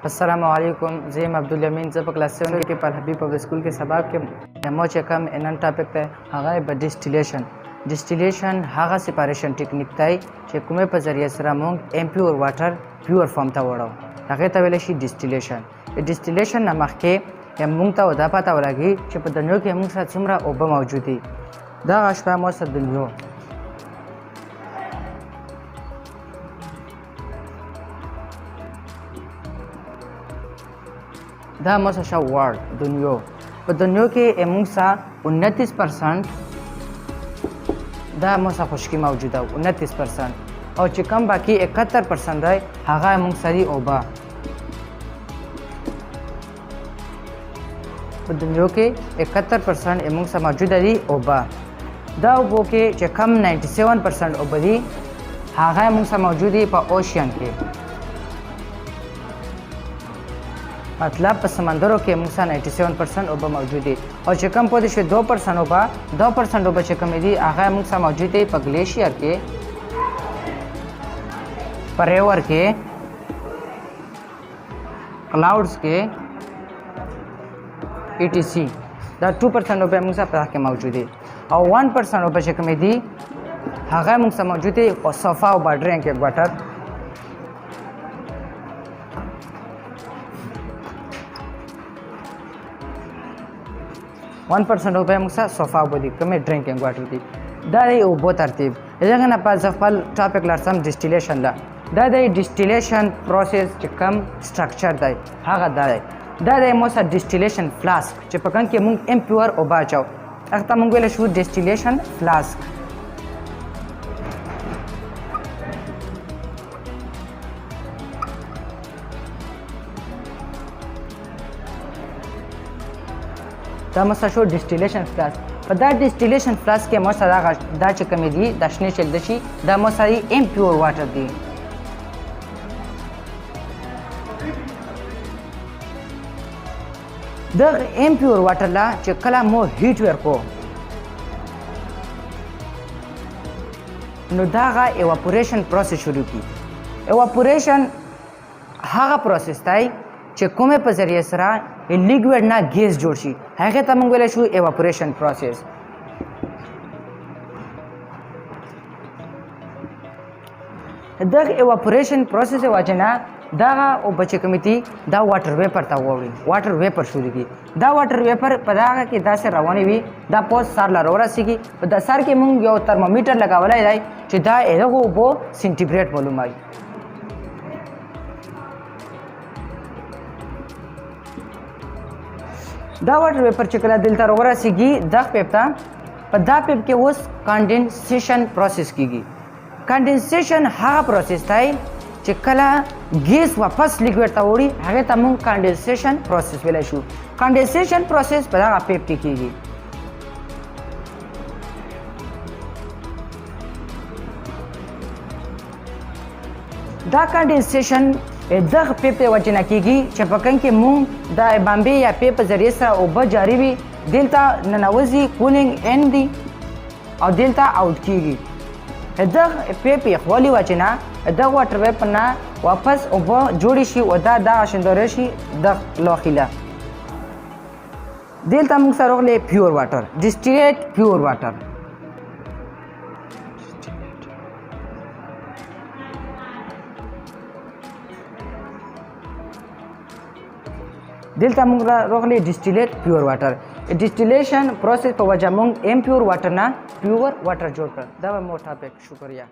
अस्सलाम वालेकुम ज़ेम अब्दुल यमीन जब क्लास 7 के पर हबीब पब्लिक स्कूल के सबक के मोच कम एनन टॉपिक ته هغه به डिस्टिलेशन هغه सेपरेशन टेक्निक دی چې کومه په ذریعہ سره موږ امپیور واټر پیور فارم ته وړو هغه ته ویل شي ډیسټیلیشن نه مخکې موږ ته ودا پته ولګي چې په دنیا کې موږ سره څومره اوبه موجود دي دا غشپه مو سره دنیا دا مسا شا ورلد دنیا په دنیا کې موږ سره 29% دا مسا خشکی موجوده 29% او چې کم باقی 71% دی هغه موږ سره اوبه په دنیا کې 71% موږ سره موجوده دي اوبه دا اوبو کې چې کم 97% اوبه دي هغه موږ سره موجود دي په اوشین کې مطلب په سمندرو کې موږ سره 97% اوبه موجود دي او چې کم پاتې شي 2% اوبه 2% اوبه چې کم دي هغه موږ سره موجود دي په ګلیشیر کې په ریور کې کلاودز کې ETC دا 2% اوبه موږ سره په کې موجود دي او 1% اوبه چې کم دي هغه موږ سره موجود دي په صفا او ډرینک واټر 1% اوبه موږ سره صفا اوبه دي کومه ډرینکینګ واټر دي دا دی اوبو ترتیب دغه نه پس خپل ټاپک لرسم ډیسټیلیشن دا د ډیسټیلیشن پروسس چې کم سټرکچر دی هغه دا د مو سره ډیسټیلیشن فلاسک چې په کان کې موږ امپیور اوبه اچو هغه ته موږ ویل شو ډیسټیلیشن فلاسک دا مسا شو ډیسټیلیشن فلاس په دا ډیسټیلیشن فلاس کې مسا دا چې کوم دي د شنه چل دشي دا مسا دی امپیور واټر دی د امپیور واټر لا چې کله مو هیټ ورکو نو داغه ایواپوریشن پروسس شروع کی ایواپوریشن هغه پروسس دی چې کومه په ذریعہ سره لیکوډ نه ګیس جوړ شي هغه ته موږ ویل شو ایواپوریشن پروسس دا ایواپوریشن پروسس واجنه دا او بچ کمیټي دا واټر ویپر ته ووري واټر ویپر شو دي دا واټر ویپر په داغه کې داسې رواني وي دا پوس سار لا رورسيږي په د سر کې موږ یو ترمامیټر لګاولای دی چې دا هغه وبو سنټیګریډ معلومای دا واټر ویپر چې کله دلته ورسیږي دا پیپ ته په دا پیپ کې اوس کانډنسیشن پروسس کیږي کانډنسیشن هغه پروسس دی چې کله ګیس واپس لیکوډ ته وړي هغه ته موږ کانډنسیشن پروسس ویلی شو کانډنسیشن پروسس په دغه پیپ کې کیږي دا کانډنسیشن دغه پیپ ته وجنه کیږي چې په کن کې مونږ د بامبي یا پیپ ذریعہ سره اوبه جاری وي دلته ننوځي کولینګ ان دی او دلته اوټ کیږي دغه پیپ خولي وجنه دغه واټر ویپ نه واپس اوبه جوړی شي او دا شندوري شي د لوخيله دلته موږ سره غلې پیور واټر ډیسټیلیټ پیور واټر دلته موږ راغلي ډیسټیلیټ پیور واټر ډیسټیلیشن پروسس په وجه موږ امپیور واټر نه پیور واټر جوړ کړ دا مو ټاپک شکریہ